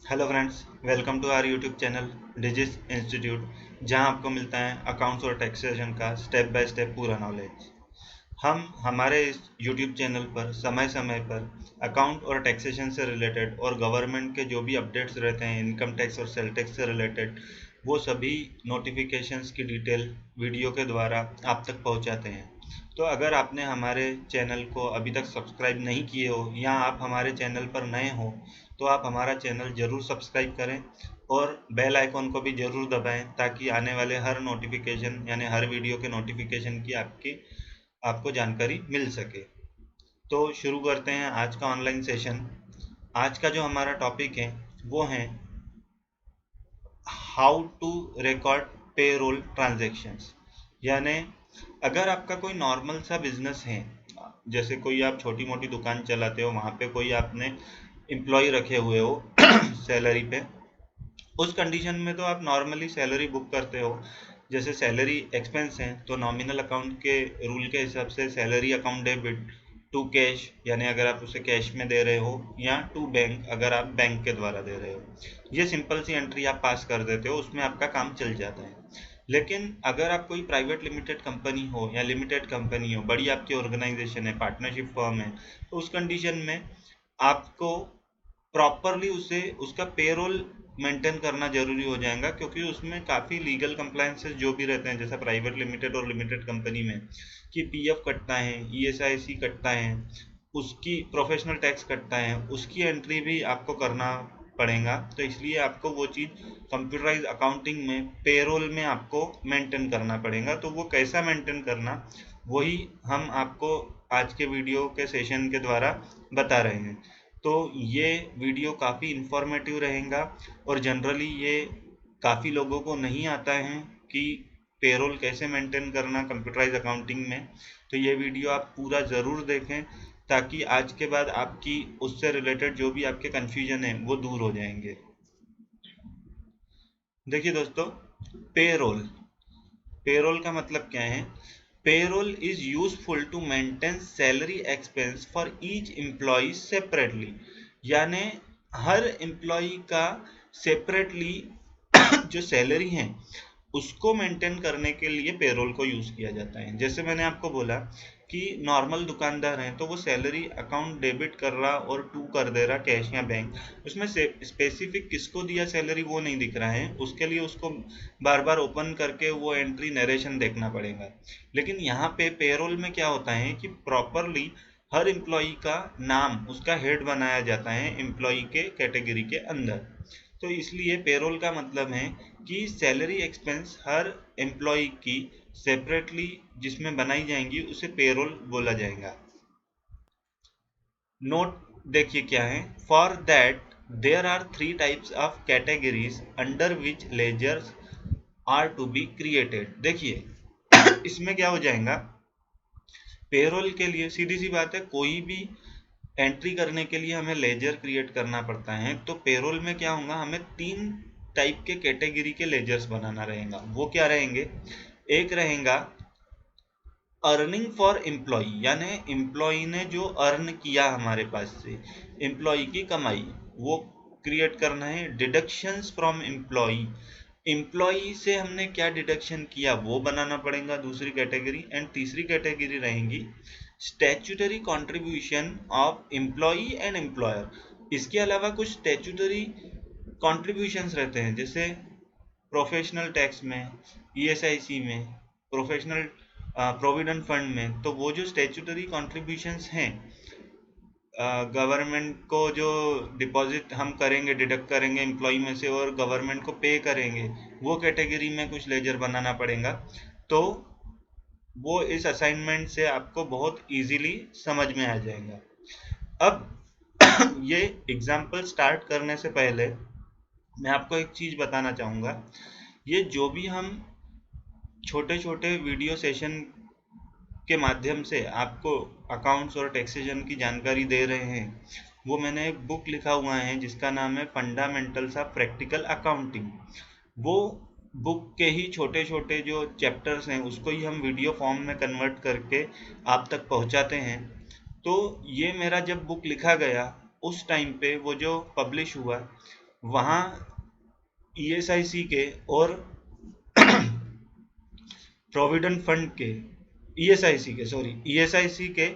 Hello friends, welcome to our YouTube channel डिजिस institute, जहां आपको मिलता है अकाउंट्स और टैक्सेशन का स्टेप बाय स्टेप पूरा नॉलेज। हम हमारे इस यूट्यूब चैनल पर समय समय पर अकाउंट और टैक्सेशन से रिलेटेड और गवर्नमेंट के जो भी अपडेट्स रहते हैं इनकम टैक्स और सेल टैक्स से रिलेटेड, वो सभी नोटिफिकेशंस की डिटेल वीडियो के द्वारा आप तक पहुंचाते हैं। तो अगर आपने हमारे चैनल को अभी तक सब्सक्राइब नहीं किए हो या आप हमारे चैनल पर नए हो, तो आप हमारा चैनल ज़रूर सब्सक्राइब करें और बेल आइकॉन को भी ज़रूर दबाएं, ताकि आने वाले हर नोटिफिकेशन यानी हर वीडियो के नोटिफिकेशन की आपको जानकारी मिल सके। तो शुरू करते हैं आज का ऑनलाइन सेशन। आज का जो हमारा टॉपिक है वो है how to record payroll transactions. यानी अगर आपका कोई नॉर्मल सा बिजनेस है, जैसे कोई आप छोटी मोटी दुकान चलाते हो, वहाँ पे कोई आपने एम्प्लॉय रखे हुए हो सैलरी पे, उस कंडीशन में तो आप नॉर्मली सैलरी बुक करते हो। जैसे सैलरी एक्सपेंस है तो नॉमिनल अकाउंट के रूल के हिसाब से salary account debit to cash, यानी अगर आप उसे कैश में दे रहे हो, या टू बैंक अगर आप बैंक के द्वारा दे रहे हो। ये सिंपल सी एंट्री आप पास कर देते हो, उसमें आपका काम चल जाता है। लेकिन अगर आप कोई प्राइवेट लिमिटेड कंपनी हो या लिमिटेड कंपनी हो, बड़ी आपकी ऑर्गेनाइजेशन है, पार्टनरशिप फर्म है, तो उस कंडीशन में आपको प्रॉपरली उसे उसका पेरोल मेंटेन करना जरूरी हो जाएगा, क्योंकि उसमें काफ़ी लीगल कंप्लायंसेस जो भी रहते हैं, जैसा प्राइवेट लिमिटेड और लिमिटेड कंपनी में कि पीएफ कटता है, ईएसआईसी कटता है, उसकी प्रोफेशनल टैक्स कटता है, उसकी एंट्री भी आपको करना पड़ेगा। तो इसलिए आपको वो चीज़ कंप्यूटराइज अकाउंटिंग में पेरोल में आपको मेंटेन करना पड़ेगा। तो वो कैसा मेंटेन करना, वही हम आपको आज के वीडियो के सेशन के द्वारा बता रहे हैं। तो ये वीडियो काफ़ी इंफॉर्मेटिव रहेगा और जनरली ये काफ़ी लोगों को नहीं आता है कि पेरोल कैसे मेंटेन करना कंप्यूटराइज अकाउंटिंग में। तो ये वीडियो आप पूरा ज़रूर देखें, ताकि आज के बाद आपकी उससे रिलेटेड जो भी आपके कन्फ्यूजन है वो दूर हो जाएंगे। देखिए दोस्तों, पेरोल पेरोल का मतलब क्या है? Payroll is useful to maintain salary expense for each employee separately. यानी हर एम्प्लॉय का सेपरेटली जो सैलरी है उसको मेंटेन करने के लिए पेरोल को यूज किया जाता है। जैसे मैंने आपको बोला कि नॉर्मल दुकानदार हैं तो वो सैलरी अकाउंट डेबिट कर रहा और टू कर दे रहा कैश या बैंक, उसमें से स्पेसिफिक किसको दिया सैलरी वो नहीं दिख रहा है, उसके लिए उसको बार बार ओपन करके वो एंट्री नरेशन देखना पड़ेगा। लेकिन यहाँ पे पेरोल में क्या होता है कि प्रॉपरली हर एम्प्लॉय का नाम, उसका हेड बनाया जाता है एम्प्लॉय के कैटेगरी के अंदर। तो इसलिए पेरोल का मतलब है कि सैलरी एक्सपेंस हर एम्प्लॉय की सेपरेटली जिसमें बनाई जाएंगी उसे पेरोल बोला जाएगा। नोट देखिए क्या है, for that there are three types of categories under which ledgers are to be created. देखिए इसमें क्या हो जाएगा, पेरोल के लिए सीधी सी बात है, कोई भी एंट्री करने के लिए हमें लेजर क्रिएट करना पड़ता है। तो पेरोल में क्या होगा, हमें तीन टाइप के कैटेगरी के लेजर्स बनाना रहेगा। वो क्या रहेंगे? एक रहेगा अर्निंग फॉर एम्प्लॉय, यानी एम्प्लॉय ने जो अर्न किया हमारे पास से, एम्प्लॉय की कमाई, वो क्रिएट करना है। डिडक्शंस फ्रॉम एम्प्लॉय, एम्प्लॉय से हमने क्या डिडक्शन किया वो बनाना पड़ेगा, दूसरी कैटेगरी। एंड तीसरी कैटेगरी रहेंगी statutory contribution of employee and employer. इसके अलावा कुछ स्टैट्यूटरी कंट्रीब्यूशंस रहते हैं, जैसे प्रोफेशनल टैक्स में, ईएसआईसी में, प्रोफेशनल प्रोविडेंट फंड में। तो वो जो स्टैट्यूटरी कंट्रीब्यूशंस हैं, गवर्नमेंट को जो डिपॉजिट हम करेंगे, डिडक्ट करेंगे एम्प्लॉय में से और गवर्नमेंट को पे करेंगे, वो कैटेगरी में कुछ लेजर बनाना पड़ेगा। तो वो इस असाइनमेंट से आपको बहुत इजीली समझ में आ जाएगा। अब ये एग्जाम्पल स्टार्ट करने से पहले मैं आपको एक चीज़ बताना चाहूँगा। ये जो भी हम छोटे छोटे वीडियो सेशन के माध्यम से आपको अकाउंट्स और टैक्सेशन की जानकारी दे रहे हैं, वो मैंने एक बुक लिखा हुआ है जिसका नाम है फंडामेंटल्स ऑफ प्रैक्टिकल अकाउंटिंग। वो बुक के ही छोटे छोटे जो चैप्टर्स हैं उसको ही हम वीडियो फॉर्म में कन्वर्ट करके आप तक पहुंचाते हैं। तो ये मेरा जब बुक लिखा गया उस टाइम पे वो जो पब्लिश हुआ, वहाँ ईएसआईसी के और प्रोविडेंट फंड के ईएसआईसी के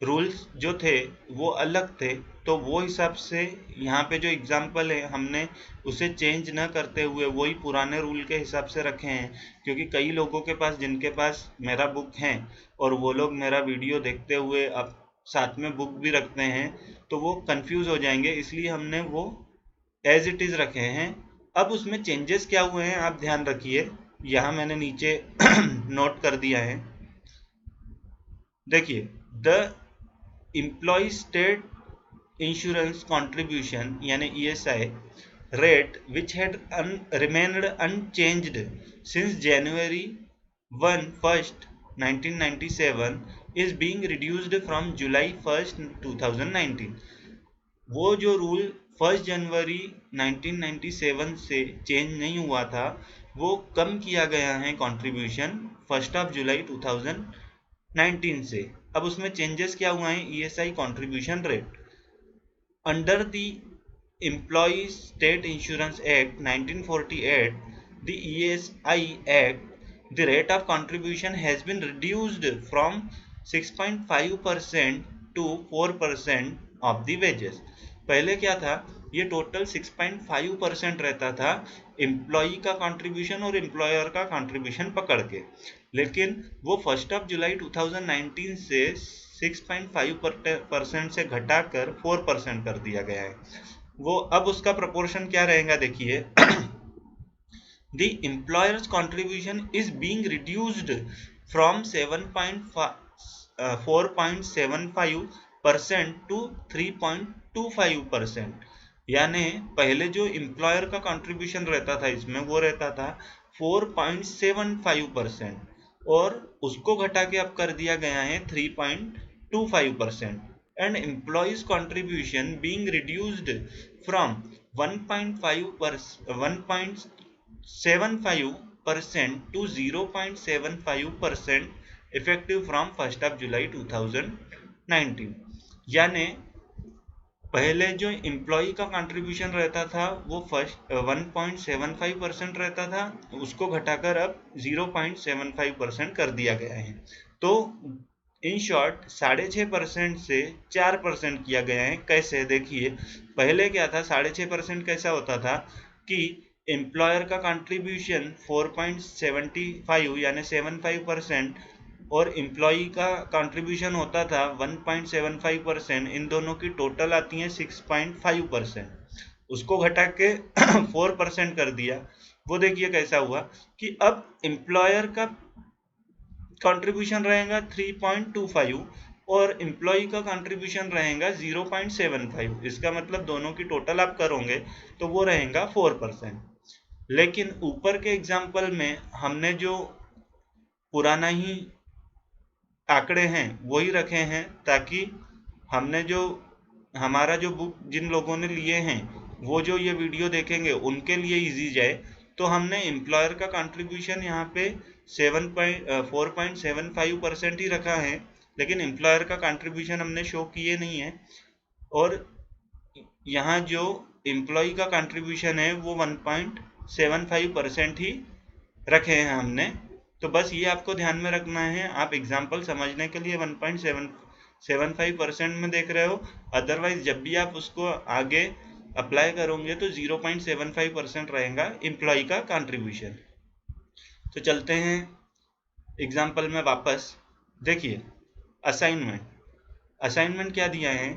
रूल्स जो थे वो अलग थे। तो वो हिसाब से यहाँ पे जो एग्जाम्पल है हमने उसे चेंज न करते हुए वही पुराने रूल के हिसाब से रखे हैं, क्योंकि कई लोगों के पास जिनके पास मेरा बुक है और वो लोग मेरा वीडियो देखते हुए अब साथ में बुक भी रखते हैं तो वो कंफ्यूज हो जाएंगे, इसलिए हमने वो एज इट इज रखे हैं। अब उसमें चेंजेस क्या हुए हैं आप ध्यान रखिए, यहाँ मैंने नीचे नोट कर दिया है। देखिए, the employee state insurance contribution यानी ESI rate which had remained unchanged since January 1st 1997 is being reduced from July 1st 2019। वो जो रूल 1 जनवरी 1997 से चेंज नहीं हुआ था वो कम किया गया है कंट्रीब्यूशन 1 जुलाई 2019 से। अब उसमें चेंजेस क्या हुआ है, ESI contribution rate under the Employees State Insurance Act 1948, the ESI Act, the rate of contribution has been reduced from 6.5% to 4% of the wages। पहले क्या था, ये टोटल 6.5% रहता था एम्प्लॉई का कंट्रीब्यूशन और एम्प्लॉयर का कंट्रीब्यूशन पकड़ के, लेकिन वो 1 जुलाई 2019 से 6.5% से घटाकर 4% कर दिया गया है। वो अब उसका प्रोपोर्शन क्या रहेगा देखिए, the employer's contribution is being reduced from 4.75% to 3.25%। यानी पहले जो एम्प्लॉयर का कंट्रीब्यूशन रहता था इसमें वो रहता था 4.75% और उसको घटा के अब कर दिया गया है 3.25%। and employees contribution being reduced from 1.75% to 0.75% effective from 1 July 2019। यानी पहले जो एम्प्लॉई का कंट्रीब्यूशन रहता था वो 1.75% रहता था, उसको घटाकर अब 0.75% कर दिया गया है। तो इन शॉर्ट 6.5% से 4% किया गया है। कैसे, देखिए पहले क्या था, 6.5% कैसा होता था कि एम्प्लॉयर का कंट्रीब्यूशन 4.75 यानी 75% और एम्प्लॉई का कंट्रीब्यूशन होता था 1.75%, इन दोनों की टोटल आती है 6.5%, उसको घटा के 4% कर दिया। वो देखिए कैसा हुआ कि अब एम्प्लॉयर का कंट्रीब्यूशन रहेगा 3.25 और एम्प्लॉई का कंट्रीब्यूशन रहेगा 0.75। इसका मतलब दोनों की टोटल आप करोगे तो वो रहेगा 4%। लेकिन ऊपर के एग्जाम्पल में हमने जो पुराना ही आंकड़े हैं वही रखे हैं, ताकि हमने जो हमारा जो बुक जिन लोगों ने लिए हैं वो जो ये वीडियो देखेंगे उनके लिए इजी जाए। तो हमने एम्प्लॉयर का कंट्रीब्यूशन यहाँ पे 4.75% ही रखा है, लेकिन एम्प्लॉयर का कंट्रीब्यूशन हमने शो किए नहीं है। और यहाँ जो एम्प्लॉय का कंट्रीब्यूशन है वो 1.75% ही रखे हैं हमने। तो बस ये आपको ध्यान में रखना है, आप एग्जाम्पल समझने के लिए 1.75% में देख रहे हो, अदरवाइज जब भी आप उसको आगे अप्लाई करोगे तो 0.75% रहेगा एम्प्लॉय का कंट्रीब्यूशन। तो चलते हैं एग्जाम्पल में वापस। देखिए असाइनमेंट क्या दिया है,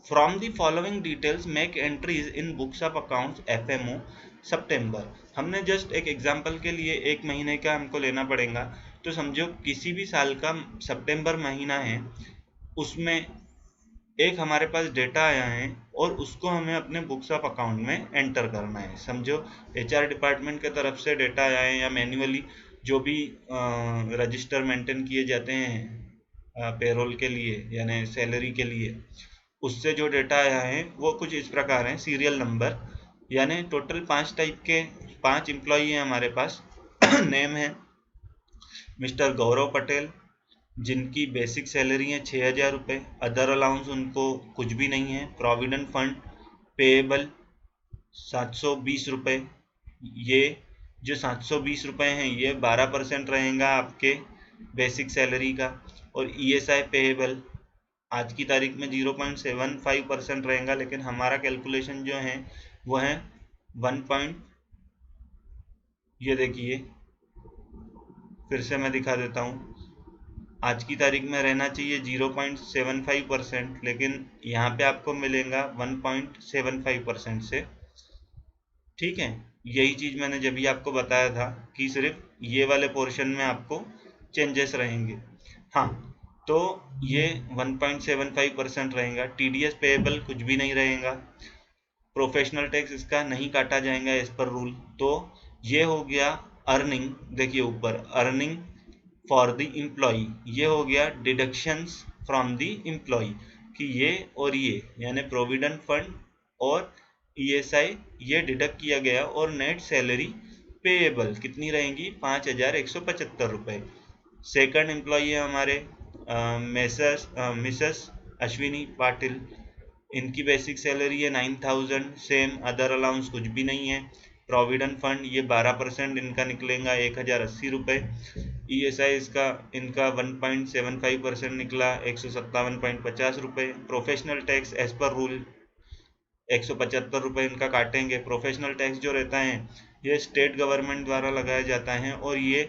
from the following details make entries in books of accounts FMO सितंबर। हमने जस्ट एक एग्जांपल के लिए एक महीने का हमको लेना पड़ेगा। तो समझो किसी भी साल का सितंबर महीना है, उसमें एक हमारे पास डेटा आया है और उसको हमें अपने बुक्स ऑफ अकाउंट में एंटर करना है। समझो एचआर डिपार्टमेंट के तरफ से डेटा आया है या मैन्युअली जो भी रजिस्टर मेंटेन किए जाते हैं पेरोल के लिए यानी सैलरी के लिए, उससे जो डेटा आया है वो कुछ इस प्रकार है। सीरियल नंबर यानी टोटल 5 टाइप के 5 एम्प्लॉई हैं हमारे पास। नेम है मिस्टर गौरव पटेल, जिनकी बेसिक सैलरी है 6,000 रुपये, अदर अलाउंस उनको कुछ भी नहीं है। प्रोविडेंट फंड पेएबल 720 रुपये। ये जो 720 रुपये हैं ये 12% रहेगा आपके बेसिक सैलरी का। और ESI पेएबल आज की तारीख में 0.75% रहेगा, लेकिन हमारा कैलकुलेशन जो है वो है 1. ये देखिए फिर से मैं दिखा देता हूँ, आज की तारीख में रहना चाहिए 0.75%, लेकिन यहाँ पे आपको मिलेगा 1.75% से। ठीक है, यही चीज़ मैंने जब भी आपको बताया था कि सिर्फ ये वाले पोर्शन में आपको चेंजेस रहेंगे। हाँ, तो ये 1.75% रहेगा। TDS पेएबल कुछ भी नहीं रहेगा। प्रोफेशनल टैक्स इसका नहीं काटा जाएगा एज पर रूल। तो ये हो गया अर्निंग। देखिए ऊपर अर्निंग फॉर द एम्प्लॉई, ये हो गया डिडक्शंस फ्रॉम द एम्प्लॉई कि ये और ये यानी प्रोविडेंट फंड और ESI ये डिडक्ट किया गया। और नेट सैलरी पेएबल कितनी रहेंगी? 5,175 रुपये। सेकंड एम्प्लॉई है हमारे मिसेस अश्विनी पाटिल, इनकी बेसिक सैलरी है 9,000। सेम, अदर अलाउंस कुछ भी नहीं है। प्रोविडेंट फंड ये 12% इनका निकलेगा 1,080 रुपये। ESI इसका इनका 1.75% निकला 157.50 रुपये। Professional tax as per rule 175 रुपये इनका काटेंगे। प्रोफेशनल टैक्स जो रहता है ये स्टेट गवर्नमेंट द्वारा लगाया जाता है और ये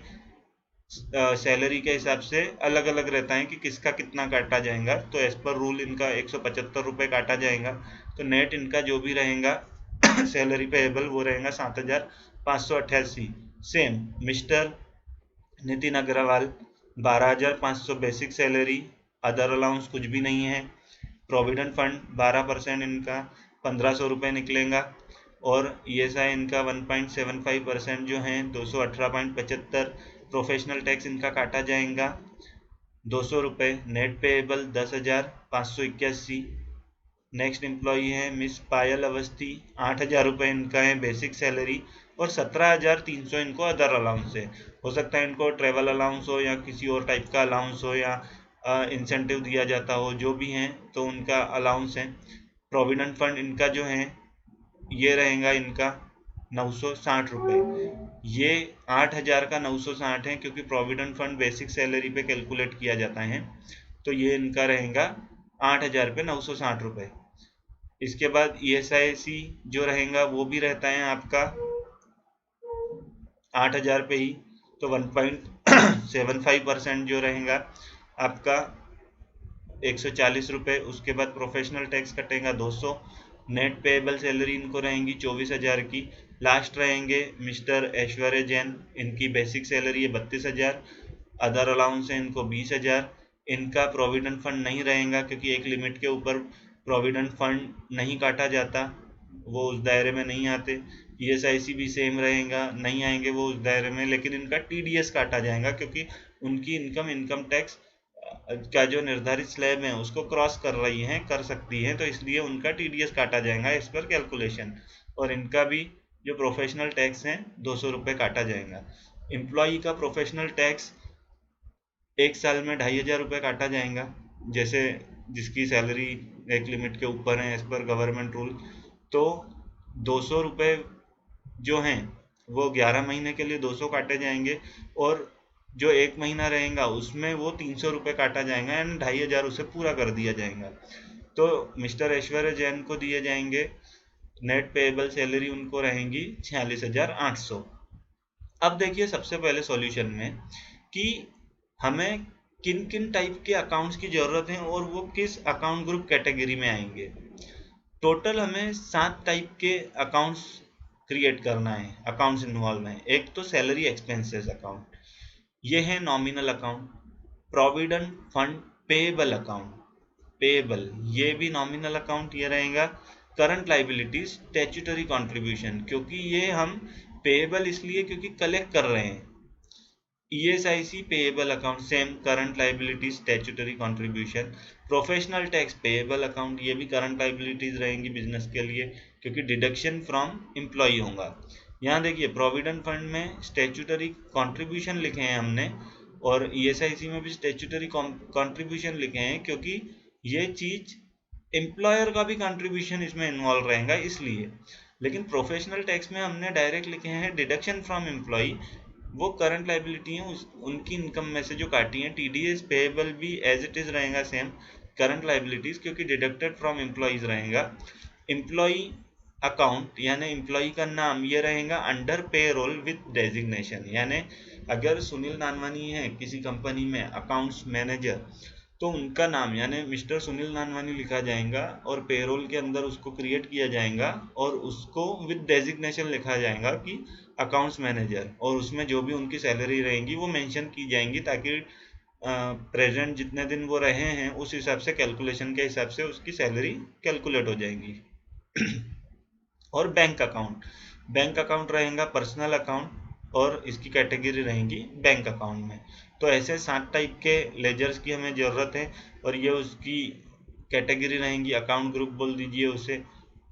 सैलरी के हिसाब से अलग अलग रहता है कि किसका कितना काटा जाएगा। तो एज पर रूल इनका 175 रुपये काटा जाएगा। तो नेट इनका जो भी रहेगा सैलरी पेएबल वो रहेगा 7,588। Same mister Nitin Agrawal 12,500 basic salary, other allowance कुछ भी नहीं है। प्रोविडेंट फंड 12% इनका 1,500 रुपये निकलेगा। और ESI इनका 1.75% जो है 218.75। प्रोफेशनल टैक्स इनका काटा जाएगा 200 रुपये। Net payable 10,581। नेक्स्ट एम्प्लॉई है मिस पायल अवस्थी, 8,000 रुपये इनका है बेसिक सैलरी और 17,300 इनको अदर अलाउंस है। हो सकता है इनको ट्रेवल अलाउंस हो या किसी और टाइप का अलाउंस हो या इंसेंटिव दिया जाता हो, जो भी हैं तो उनका अलाउंस है। प्रोविडेंट फंड इनका जो है ये रहेगा इनका 960 रुपये। ये 8,000 का 960 है क्योंकि प्रोविडेंट फंड बेसिक सैलरी पे कैलकुलेट किया जाता है। तो ये इनका रहेगा 8,000 पे 960 रुपये। इसके बाद ESIC जो रहेगा वो भी रहता है आपका 8,000 पे ही। तो 1.75% जो रहेगा आपका 140 रुपये। उसके बाद प्रोफेशनल टैक्स कटेगा 200। नेट पेएबल सैलरी इनको रहेंगी 24,000 की। लास्ट रहेंगे मिस्टर ऐश्वर्य जैन, इनकी बेसिक सैलरी है 32,000। अदर अलाउंस है इनको 20,000। इनका प्रोविडेंट फंड नहीं रहेगा क्योंकि एक लिमिट के ऊपर प्रोविडेंट फंड नहीं काटा जाता, वो उस दायरे में नहीं आते। ESIC भी सेम रहेगा, नहीं आएंगे वो उस दायरे में, लेकिन इनका TDS काटा जाएगा क्योंकि उनकी इनकम टैक्स का जो निर्धारित स्लैब है उसको क्रॉस कर रही हैं, कर सकती हैं, तो इसलिए उनका TDS काटा जाएगा इस पर कैलकुलेशन। और इनका भी जो प्रोफेशनल टैक्स है 200 रुपये काटा जाएगा। एम्प्लॉई का प्रोफेशनल टैक्स एक साल में 2,500 रुपये काटा जाएगा, जैसे जिसकी सैलरी एक लिमिट के ऊपर है एज पर गवर्नमेंट रूल। तो 200 रुपये जो हैं वो 11 महीने के लिए 200 काटे जाएंगे और जो एक महीना रहेगा उसमें वो 300 रुपये काटा जाएगा एंड 2,500 उसे पूरा कर दिया जाएगा। तो मिस्टर ऐश्वर्य जैन को दिए जाएंगे नेट पेएबल सैलरी उनको रहेंगी 46,800। अब देखिए सबसे पहले सॉल्यूशन में कि हमें किन किन टाइप के अकाउंट्स की ज़रूरत है और वो किस अकाउंट ग्रुप कैटेगरी में आएंगे। टोटल हमें 7 टाइप के अकाउंट्स क्रिएट करना है, अकाउंट्स इन्वॉल्व हैं। एक तो सैलरी एक्सपेंसेस अकाउंट, ये है nominal account. Provident fund payable account, payable ये भी नॉमिनल अकाउंट ये रहेगा। करंट लाइबिलिटीज स्टैट्यूटरी कंट्रीब्यूशन, क्योंकि ये हम पेएबल इसलिए क्योंकि कलेक्ट कर रहे हैं। ESIC payable account same, current liabilities statutory contribution. Professional tax payable account, ये भी करंट लाइबिलिटीज रहेंगी बिजनेस के लिए क्योंकि डिडक्शन फ्रॉम एम्प्लॉय होगा। यहाँ देखिए प्रोविडेंट फंड में स्टैट्यूटरी कंट्रीब्यूशन लिखे हैं हमने और ESIC में भी स्टैट्यूटरी कंट्रीब्यूशन लिखे हैं क्योंकि ये चीज एम्प्लॉयर का भी कंट्रीब्यूशन इसमें इन्वॉल्व रहेगा इसलिए। लेकिन प्रोफेशनल टैक्स में हमने डायरेक्ट लिखे हैं डिडक्शन फ्रॉम एम्प्लॉय, वो करंट लाइबिलिटी है उनकी इनकम में से जो काटी है। टीडीएस पेएबल भी एज इट इज रहेगा सेम करंट लाइबिलिटीज, क्योंकि डिडक्टेड फ्रॉम एम्प्लॉयज रहेगा। एम्प्लॉय अकाउंट यानी एम्प्लॉय का नाम ये रहेगा अंडर पे रोल विद डेजिग्नेशन, यानी अगर सुनील नानवानी है किसी कंपनी में अकाउंट्स मैनेजर, तो उनका नाम यानी मिस्टर सुनील नानवानी लिखा जाएगा और पेरोल के अंदर उसको क्रिएट किया जाएगा और उसको विद डेजिग्नेशन लिखा जाएगा कि अकाउंट्स मैनेजर, और उसमें जो भी उनकी सैलरी रहेगी वो मेंशन की जाएंगी, ताकि प्रेजेंट जितने दिन वो रहे हैं उस हिसाब से कैलकुलेशन के हिसाब से उसकी सैलरी कैलकुलेट हो जाएगी। और बैंक अकाउंट रहेगा पर्सनल अकाउंट, और इसकी कैटेगरी रहेंगी बैंक अकाउंट में। तो ऐसे 7 टाइप के लेजर्स की हमें ज़रूरत है, और ये उसकी कैटेगरी रहेंगी, अकाउंट ग्रुप बोल दीजिए उसे।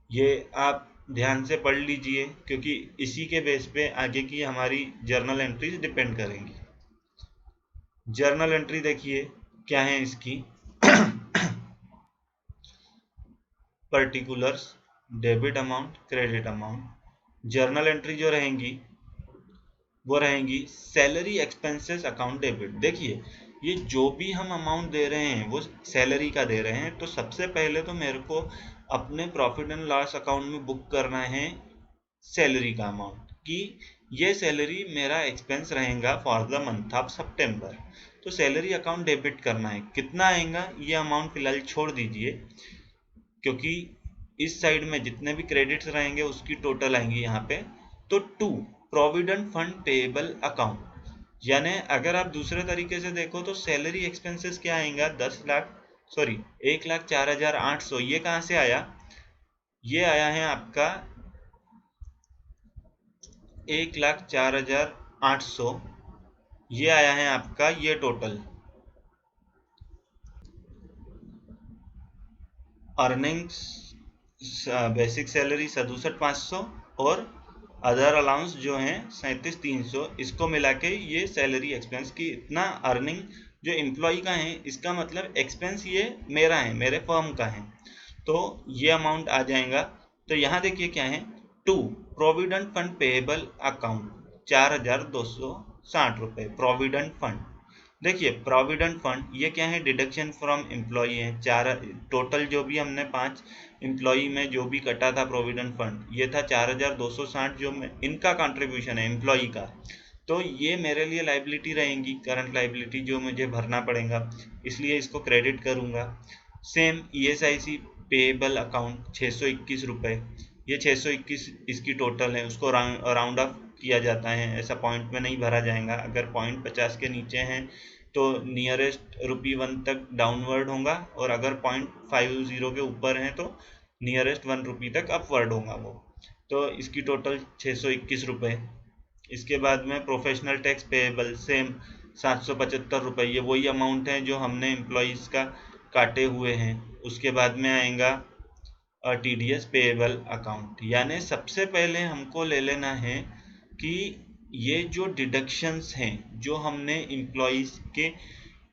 ये आप ध्यान से पढ़ लीजिए, क्योंकि इसी के बेस पे आगे की हमारी जर्नल एंट्रीज डिपेंड करेंगी। जर्नल एंट्री देखिए क्या है इसकी। Particulars, debit amount, credit amount. Journal entry जो रहेंगी वो रहेंगी सैलरी एक्सपेंसेस अकाउंट डेबिट। देखिए ये जो भी हम अमाउंट दे रहे हैं वो सैलरी का दे रहे हैं, तो सबसे पहले तो मेरे को अपने प्रॉफिट एंड लॉस अकाउंट में बुक करना है सैलरी का अमाउंट, कि ये सैलरी मेरा एक्सपेंस रहेगा फॉर द मंथ ऑफ सितंबर। तो सैलरी अकाउंट डेबिट करना है, कितना आएगा ये अमाउंट फिलहाल छोड़ दीजिए, क्योंकि इस साइड में जितने भी क्रेडिट्स रहेंगे उसकी टोटल आएंगी यहाँ पे। तो 2 प्रोविडेंट फंड पेएबल अकाउंट, यानी अगर आप दूसरे तरीके से देखो तो सैलरी एक्सपेंसेस क्या आएगा 1,04,800। ये कहाँ से आया? ये आया है आपका 1,04,800, ये आया है आपका ये टोटल अर्निंग्स, बेसिक सैलरी 67,500 और अदर अलाउंस जो हैं 37,300, इसको मिला के ये सैलरी एक्सपेंस की इतना अर्निंग जो एम्प्लॉय का है, इसका मतलब एक्सपेंस ये मेरा है, मेरे फर्म का है, तो ये अमाउंट आ जाएगा। तो यहाँ देखिए क्या है, 2 प्रोविडेंट फंड पेएबल अकाउंट 4,260 रुपये प्रोविडेंट फंड। देखिए प्रोविडेंट फंड ये क्या है, डिडक्शन फ्रॉम एम्प्लॉई है। टोटल जो भी हमने 5 एम्प्लॉई में जो भी कटा था प्रोविडेंट फंड, ये था 4,260 जो इनका कंट्रीब्यूशन है एम्प्लॉई का। तो ये मेरे लिए लाइबिलिटी रहेंगी, करंट लाइबिलिटी जो मुझे भरना पड़ेगा, इसलिए इसको क्रेडिट करूंगा। सेम ESIC पेएबल अकाउंट 621 रुपये, ये 621 इसकी टोटल है, उसको राउंड ऑफ किया जाता है, ऐसा पॉइंट में नहीं भरा जाएगा। अगर पॉइंट 50 के नीचे हैं तो नियरेस्ट ₹1 तक डाउनवर्ड होगा, और अगर 0.50 के ऊपर हैं तो नियरेस्ट ₹1 तक अपवर्ड होगा वो। तो इसकी टोटल 621 रुपये। इसके बाद में प्रोफेशनल टैक्स पेएबल सेम 775 रुपये, ये वही अमाउंट है जो हमने एम्प्लॉयज़ का काटे हुए हैं। उसके बाद में आएगा TDS पेएबल अकाउंट, यानी सबसे पहले हमको ले लेना है कि ये जो डिडक्शंस हैं जो हमने एम्प्लॉयज़ के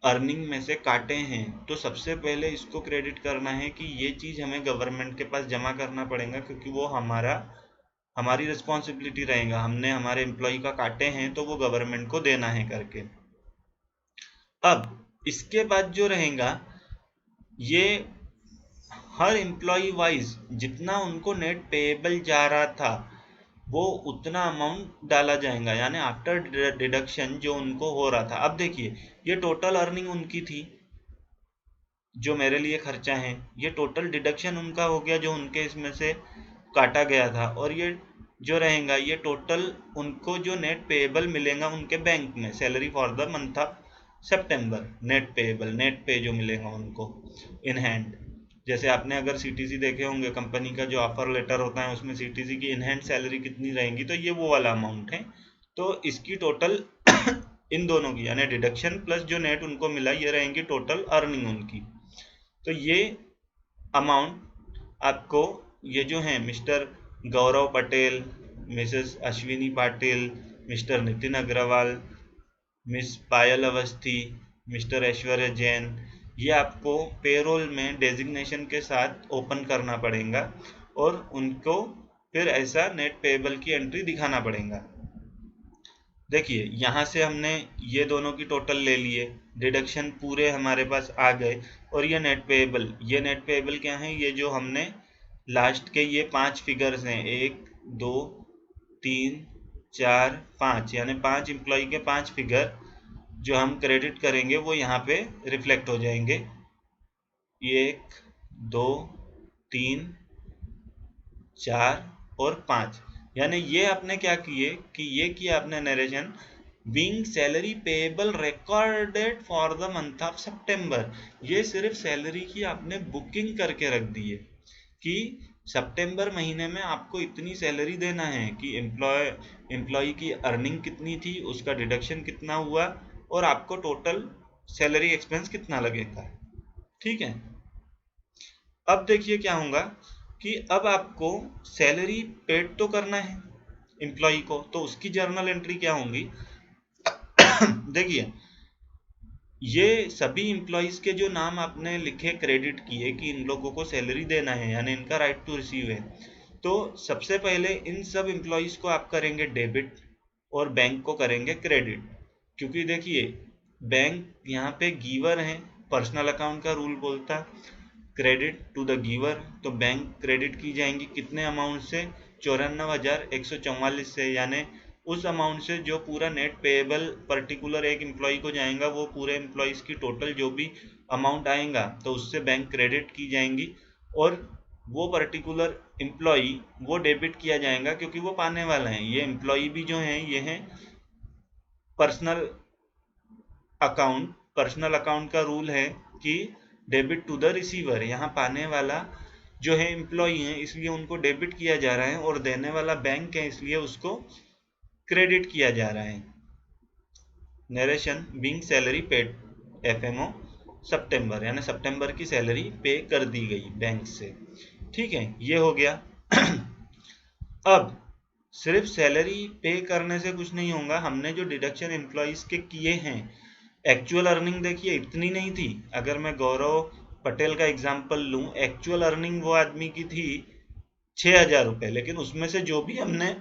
अर्निंग में से काटे हैं, तो सबसे पहले इसको क्रेडिट करना है कि ये चीज़ हमें गवर्नमेंट के पास जमा करना पड़ेगा, क्योंकि वो हमारी रिस्पॉन्सिबिलिटी रहेगा, हमने हमारे एम्प्लॉय का काटे हैं तो वो गवर्नमेंट को देना है करके। अब इसके बाद जो रहेगा, ये हर एम्प्लॉय वाइज जितना उनको नेट पेएबल जा रहा था वो उतना अमाउंट डाला जाएगा, यानी आफ्टर डिडक्शन जो उनको हो रहा था। अब देखिए ये टोटल अर्निंग उनकी थी जो मेरे लिए खर्चा है, ये टोटल डिडक्शन उनका हो गया जो उनके इसमें से काटा गया था, और ये जो रहेगा ये टोटल उनको जो नेट पेएबल मिलेगा उनके बैंक में salary for the month of September, net payable, net पे जो मिलेगा उनको इन हैंड। जैसे आपने अगर CTC देखे होंगे, कंपनी का जो ऑफर लेटर होता है उसमें CTC की इन हैंड सैलरी कितनी रहेगी, तो ये वो वाला अमाउंट है। तो इसकी टोटल इन दोनों की यानी डिडक्शन प्लस जो नेट उनको मिला, ये रहेंगी टोटल अर्निंग उनकी। तो ये अमाउंट आपको ये जो है Mr Gaurav Patel, Mrs Ashwini Patil, Mr Nitin Agarwal, Miss Payal Awasthi, Mr Aishwarya Jain, ये आपको पेरोल में डेजिग्नेशन के साथ ओपन करना पड़ेगा और उनको फिर ऐसा नेट पेएबल की एंट्री दिखाना पड़ेगा। देखिए यहाँ से हमने ये दोनों की टोटल ले लिए, डिडक्शन पूरे हमारे पास आ गए, और ये नेट पेएबल क्या है, ये जो हमने लास्ट के ये 5 फिगर्स हैं, 1 2 3 4 5, यानी 5 एम्प्लॉय के 5 फिगर जो हम क्रेडिट करेंगे वो यहाँ पे रिफ्लेक्ट हो जाएंगे। 1 2 3 4 और 5, यानी ये आपने क्या किए कि ये किया आपने narration being salary payable recorded for the month of सितंबर। ये सिर्फ सैलरी की आपने बुकिंग करके रख दी है कि सितंबर महीने में आपको इतनी सैलरी देना है, कि एम्प्लॉय की अर्निंग कितनी थी, उसका डिडक्शन कितना हुआ, और आपको टोटल सैलरी एक्सपेंस कितना लगेगा। ठीक है, अब देखिए क्या होगा कि अब आपको सैलरी पेड तो करना है एम्प्लॉय को, तो उसकी जर्नल एंट्री क्या होंगी। देखिए ये सभी एम्प्लॉयज के जो नाम आपने लिखे क्रेडिट किए कि इन लोगों को सैलरी देना है, यानी इनका राइट टू रिसीव है, तो सबसे पहले इन सब एम्प्लॉयज को आप करेंगे डेबिट और बैंक को करेंगे क्रेडिट। क्योंकि देखिए बैंक यहाँ पे गिवर है, पर्सनल अकाउंट का रूल बोलता है क्रेडिट टू द गिवर, तो बैंक क्रेडिट की जाएंगी कितने अमाउंट से, 94,144 से, यानी उस अमाउंट से जो पूरा नेट पेएबल पर्टिकुलर एक एम्प्लॉय को जाएगा, वो पूरे एम्प्लॉयज की टोटल जो भी अमाउंट आएगा तो उससे बैंक क्रेडिट की जाएंगी, और वो पर्टिकुलर एम्प्लॉय वो डेबिट किया जाएगा क्योंकि वो पाने वाला है। ये एम्प्लॉय भी जो है ये है पर्सनल अकाउंट का रूल है कि डेबिट टू द रिसीवर, यहाँ पाने वाला जो है एम्प्लॉय है इसलिए उनको डेबिट किया जा रहा है, और देने वाला बैंक है इसलिए उसको क्रेडिट किया जा रहा है। Narration being salary paid FMO सितंबर, यानी सितंबर की सैलरी पे कर दी गई बैंक से। ठीक है, ये हो गया। अब सिर्फ सैलरी पे करने से कुछ नहीं होगा, हमने जो डिडक्शन एम्प्लॉयज के किए हैं, एक्चुअल अर्निंग देखिए इतनी नहीं थी। अगर मैं गौरव पटेल का एग्जांपल लूं, एक्चुअल अर्निंग वो आदमी की थी 6,000 रुपए, लेकिन उसमें से जो भी हमने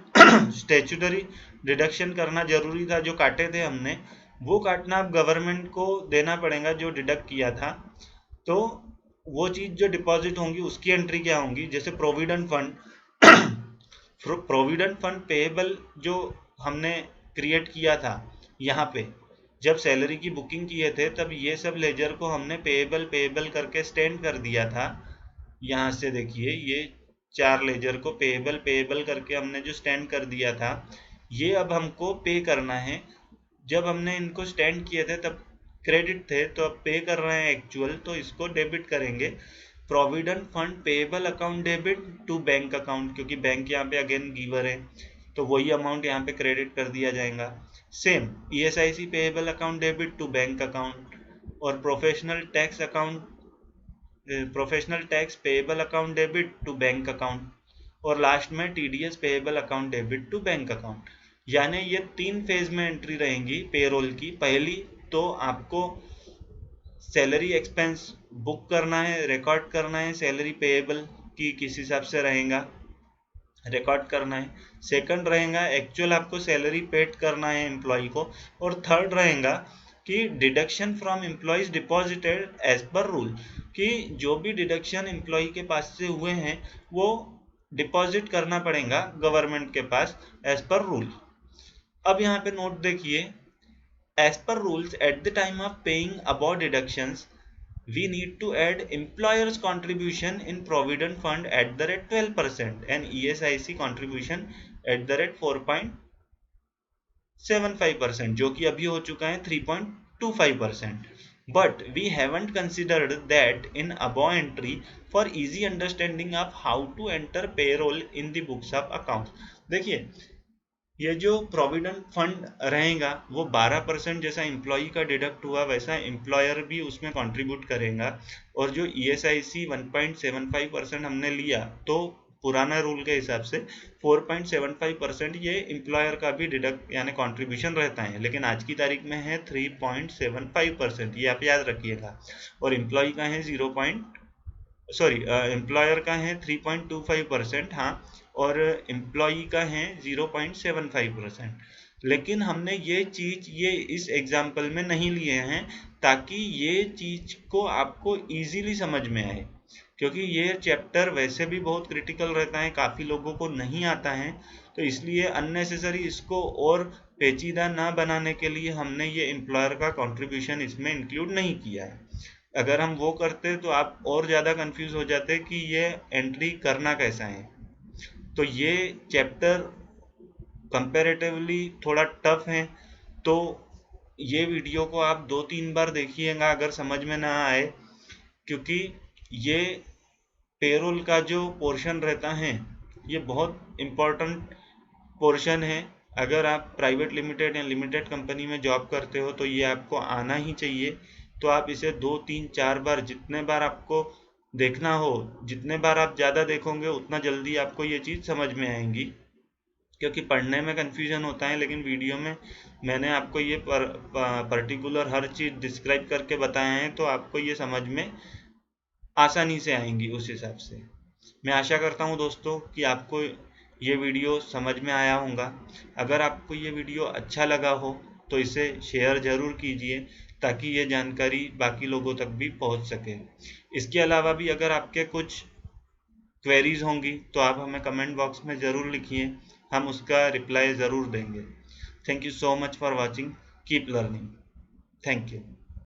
स्टेचुटरी डिडक्शन करना जरूरी था, जो काटे थे हमने, वो काटना अब गवर्नमेंट को देना पड़ेगा जो डिडक्ट किया था। तो वो चीज जो डिपॉजिट होंगी उसकी एंट्री क्या होंगी, जैसे प्रोविडेंट फंड पेएबल जो हमने क्रिएट किया था यहाँ पे, जब सैलरी की बुकिंग किए थे तब ये सब लेजर को हमने पेएबल करके स्टैंड कर दिया था। यहाँ से देखिए ये 4 लेजर को पेएबल करके हमने जो स्टैंड कर दिया था, ये अब हमको पे करना है। जब हमने इनको स्टैंड किए थे तब क्रेडिट थे, तो अब पे कर रहे हैं एक्चुअल, तो इसको डेबिट करेंगे। Provident fund payable account debit to bank account, क्योंकि बैंक यहाँ पे अगेन गिवर है तो वही अमाउंट यहाँ पे क्रेडिट कर दिया जाएगा। Same ESIC payable account debit to bank account, और professional tax payable account debit to bank account, और लास्ट में TDS payable account debit to bank account. यानी ये 3 फेज में एंट्री रहेंगी पेरोल की। पहली तो आपको सैलरी एक्सपेंस बुक करना है, रिकॉर्ड करना है, सैलरी पेएबल की किस हिसाब से रहेगा रिकॉर्ड करना है। सेकंड रहेगा एक्चुअल आपको सैलरी पेड करना है एम्प्लॉय को, और थर्ड रहेगा कि deduction from employees deposited as per rule, कि जो भी डिडक्शन एम्प्लॉय के पास से हुए हैं वो डिपॉजिट करना पड़ेगा गवर्नमेंट के पास एज पर रूल। अब यहाँ पे नोट देखिए, as per rules at the time of paying above deductions we need to add employer's contribution in provident fund at the rate 12% and ESIC contribution at the rate 4.75%, जो कि अभी हो चुका है 3.25%. But we haven't considered that in above entry for easy understanding of how to enter payroll in the books of accounts. देखिए ये जो provident fund रहेगा वो 12% जैसा एम्प्लॉय का डिडक्ट हुआ वैसा एम्प्लॉयर भी उसमें कंट्रीब्यूट करेगा, और जो ईएसआईसी 1.75% हमने लिया तो पुराना रूल के हिसाब से 4.75% ये एम्प्लॉयर का भी डिडक्ट यानी कंट्रीब्यूशन रहता है, लेकिन आज की तारीख में है 3.75%, ये आप याद रखिएगा। और एम्प्लॉय का है एम्प्लॉयर का है 3.25%। हाँ, और एम्प्लॉई का है 0.75%। लेकिन हमने ये इस एग्जाम्पल में नहीं लिए हैं ताकि ये चीज को आपको इजीली समझ में आए, क्योंकि ये चैप्टर वैसे भी बहुत क्रिटिकल रहता है, काफी लोगों को नहीं आता है, तो इसलिए अननेसेसरी इसको और पेचीदा ना बनाने के लिए हमने ये एम्प्लॉयर का कंट्रीब्यूशन इसमें इंक्लूड नहीं किया है। अगर हम वो करते तो आप और ज़्यादा कंफ्यूज हो जाते कि ये एंट्री करना कैसा है। तो ये चैप्टर कंपैरेटिवली थोड़ा टफ है, तो ये वीडियो को आप 2-3 बार देखिएगा अगर समझ में ना आए, क्योंकि ये पेरोल का जो पोर्शन रहता है ये बहुत इम्पोर्टेंट पोर्शन है। अगर आप प्राइवेट लिमिटेड या लिमिटेड कंपनी में जॉब करते हो तो ये आपको आना ही चाहिए। तो आप इसे 2-3-4 बार, जितने बार आपको देखना हो, जितने बार आप ज़्यादा देखोगे उतना जल्दी आपको ये चीज़ समझ में आएंगी, क्योंकि पढ़ने में कन्फ्यूजन होता है लेकिन वीडियो में मैंने आपको ये पर्टिकुलर हर चीज़ डिस्क्राइब करके बताया है, तो आपको ये समझ में आसानी से आएंगी उस हिसाब से। मैं आशा करता हूँ दोस्तों कि आपको ये वीडियो समझ में आया होगा। अगर आपको ये वीडियो अच्छा लगा हो तो इसे शेयर ज़रूर कीजिए ताकि ये जानकारी बाकी लोगों तक भी पहुँच सके। इसके अलावा भी अगर आपके कुछ क्वेरीज होंगी तो आप हमें कमेंट बॉक्स में ज़रूर लिखिए, हम उसका रिप्लाई ज़रूर देंगे। Thank you so much for watching, keep learning, thank you.